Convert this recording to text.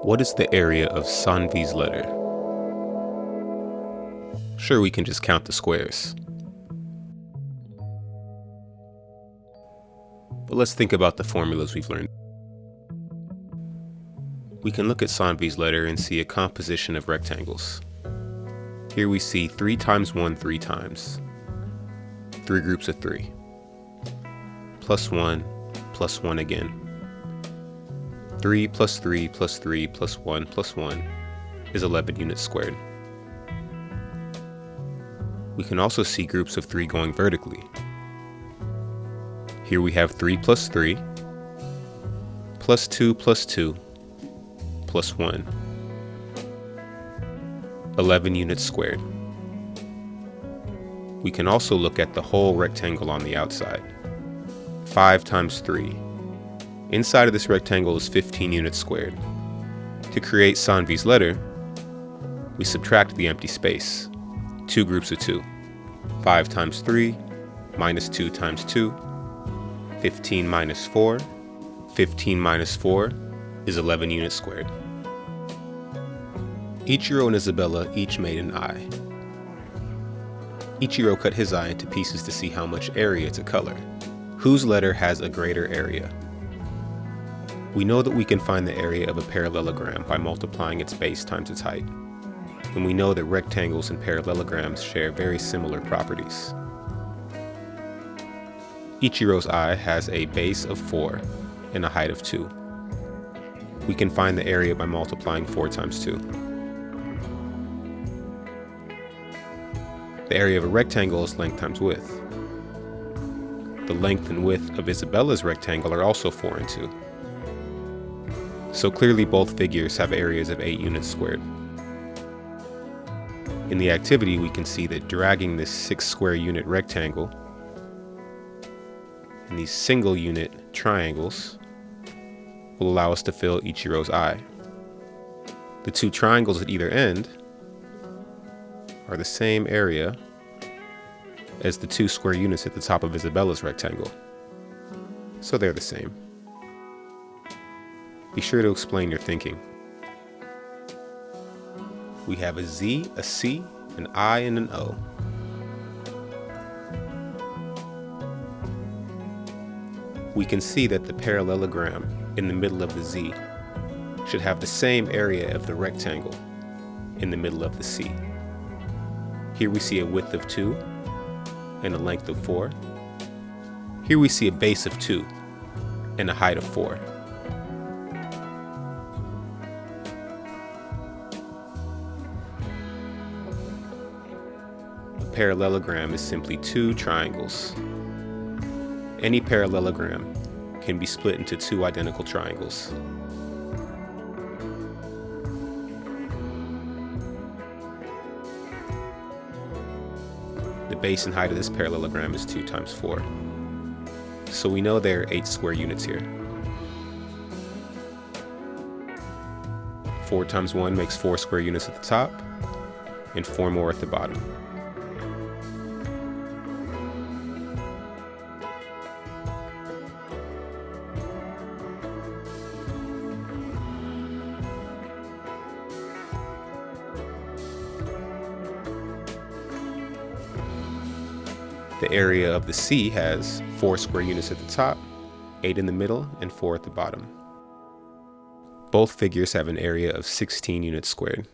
What is the area of Sanvi's letter? Sure, we can just count the squares. But let's think about the formulas we've learned. We can look at Sanvi's letter and see a composition of rectangles. Here we see 3 times 1 3 times. 3 groups of 3. Plus 1 again. 3 plus 3 plus 3 plus 1 plus 1 is 11 units squared. We can also see groups of 3 going vertically. Here we have 3 plus 3, plus 2 plus 2, plus 1. 11 units squared. We can also look at the whole rectangle on the outside. 5 times 3. Inside of this rectangle is 15 units squared. To create Sanvi's letter, we subtract the empty space. 2 groups of 2. 5 times 3, minus 2 times 2, 15 minus 4. 15 minus 4 is 11 units squared. Ichiro and Isabella each made an eye. Ichiro cut his eye into pieces to see how much area to color. Whose letter has a greater area? We know that we can find the area of a parallelogram by multiplying its base times its height. And we know that rectangles and parallelograms share very similar properties. Ichiro's eye has a base of 4 and a height of 2. We can find the area by multiplying 4 times 2. The area of a rectangle is length times width. The length and width of Isabella's rectangle are also 4 and 2. So clearly both figures have areas of 8 units squared. In the activity, we can see that dragging this 6 square unit rectangle and these single unit triangles will allow us to fill Ichiro's eye. The 2 triangles at either end are the same area as the 2 square units at the top of Isabella's rectangle. So they're the same. Be sure to explain your thinking. We have a Z, a C, an I, and an O. We can see that the parallelogram in the middle of the Z should have the same area of the rectangle in the middle of the C. Here we see a width of 2 and a length of 4. Here we see a base of 2 and a height of 4. A parallelogram is simply 2 triangles. Any parallelogram can be split into 2 identical triangles. The base and height of this parallelogram is 2 times 4. So we know there are 8 square units here. 4 times 1 makes 4 square units at the top, and 4 more at the bottom. The area of the C has 4 square units at the top, 8 in the middle, and 4 at the bottom. Both figures have an area of 16 units squared.